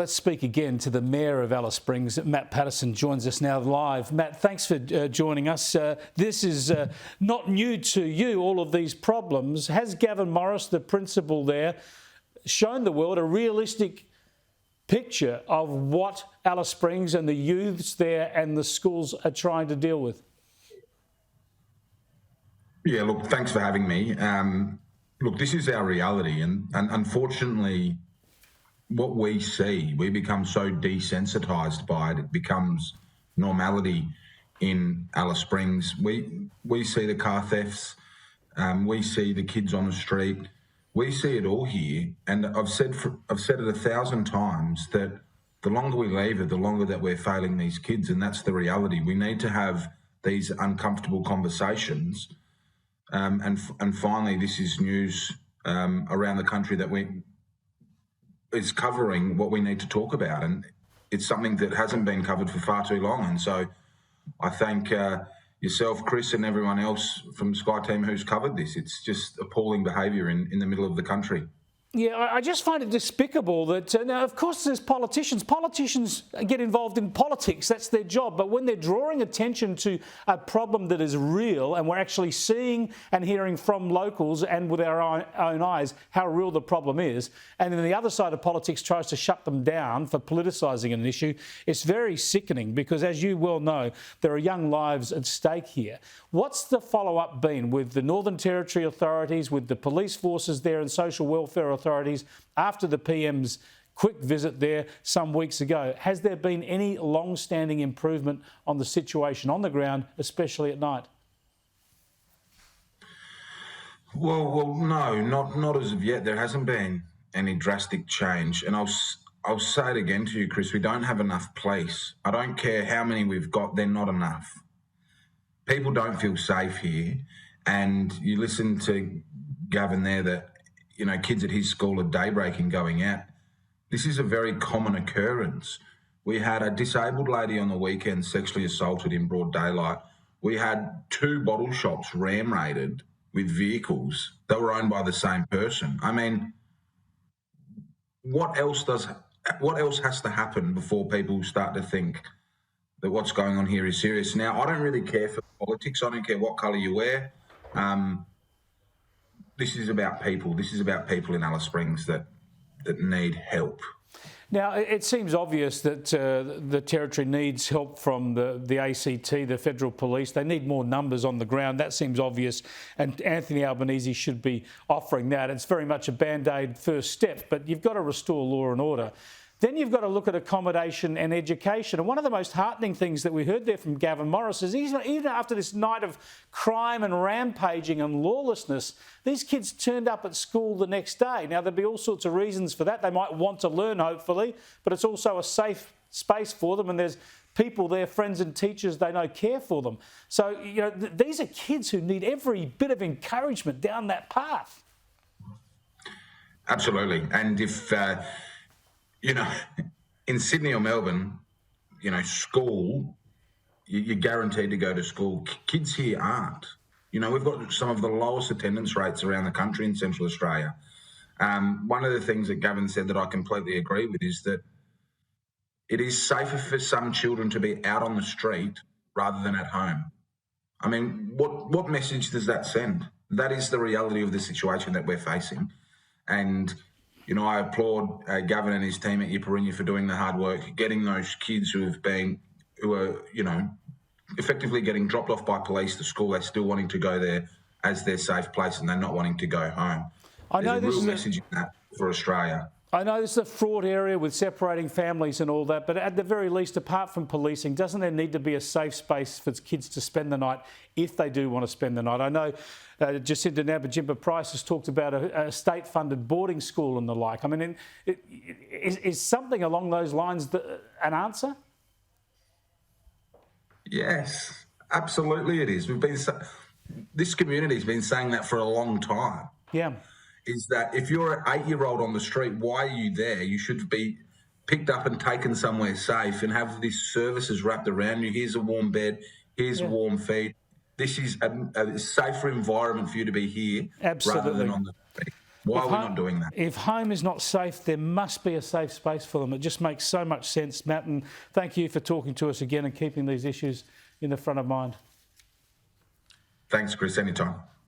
Let's speak again to the Mayor of Alice Springs. Matt Paterson joins us now live. Matt, thanks for joining us. This is not new to you, all of these problems. Has Gavin Morris, the principal there, shown the world a realistic picture of what Alice Springs and the youths there and the schools are trying to deal with? Yeah, look, thanks for having me. Look, this is our reality, and unfortunately, what we see, we become so desensitised by it. It becomes normality in Alice Springs. We see the car thefts, we see the kids on the street, we see it all here. And I've said it 1,000 times that the longer we leave it, the longer that we're failing these kids, and that's the reality. We need to have these uncomfortable conversations. And finally, this is news around the country that is covering what we need to talk about, and it's something that hasn't been covered for far too long. And so I thank yourself, Chris, and everyone else from Sky Team who's covered this. It's just appalling behaviour in the middle of the country. Yeah, I just find it despicable that, now, of course, there's politicians. Politicians get involved in politics. That's their job. But when they're drawing attention to a problem that is real and we're actually seeing and hearing from locals and with our own eyes how real the problem is, and then the other side of politics tries to shut them down for politicising an issue, it's very sickening because, as you well know, there are young lives at stake here. What's the follow-up been with the Northern Territory authorities, with the police forces there and social welfare authorities after the PM's quick visit there some weeks ago? Has there been any long-standing improvement on the situation on the ground, especially at night? Well, no, not as of yet. There hasn't been any drastic change. And I'll say it again to you, Chris, we don't have enough police. I don't care how many we've got, they're not enough. People don't feel safe here. And you listen to Gavin there that, you know, kids at his school are daybreaking going out. This is a very common occurrence. We had a disabled lady on the weekend sexually assaulted in broad daylight. We had 2 bottle shops ram raided with vehicles that were owned by the same person. I mean, what else has to happen before people start to think that what's going on here is serious? Now, I don't really care for politics. I don't care what colour you wear. This is about people. This is about people in Alice Springs that need help. Now, it seems obvious that the Territory needs help from the ACT, the Federal Police. They need more numbers on the ground. That seems obvious, and Anthony Albanese should be offering that. It's very much a Band-Aid first step, but you've got to restore law and order. Then you've got to look at accommodation and education. And one of the most heartening things that we heard there from Gavin Morris is even after this night of crime and rampaging and lawlessness, these kids turned up at school the next day. Now, there'd be all sorts of reasons for that. They might want to learn, hopefully, but it's also a safe space for them, and there's people there, friends and teachers they know care for them. So, you know, these are kids who need every bit of encouragement down that path. Absolutely. And if... you know, in Sydney or Melbourne, you know, school, you're guaranteed to go to school. Kids here aren't. You know, we've got some of the lowest attendance rates around the country in Central Australia. One of the things that Gavin said that I completely agree with is that it is safer for some children to be out on the street rather than at home. I mean, what message does that send? That is the reality of the situation that we're facing. And you know, I applaud Gavin and his team at Yiperinya for doing the hard work, getting those kids who are, you know, effectively getting dropped off by police to school. They're still wanting to go there as their safe place, and they're not wanting to go home. There's a real message in that for Australia. I know this is a fraught area with separating families and all that, but at the very least, apart from policing, doesn't there need to be a safe space for kids to spend the night if they do want to spend the night? I know Jacinta Nampijinpa-Price has talked about a state-funded boarding school and the like. I mean, is something along those lines an answer? Yes, absolutely it is. This community's been saying that for a long time. Yeah. Is that if you're an 8-year-old on the street, why are you there? You should be picked up and taken somewhere safe and have these services wrapped around you. Here's a warm bed, here's a warm feed. This is a safer environment for you to be here rather than on the street. Why are we not doing that? If home is not safe, there must be a safe space for them. It just makes so much sense, Matt, and thank you for talking to us again and keeping these issues in the front of mind. Thanks, Chris. Anytime.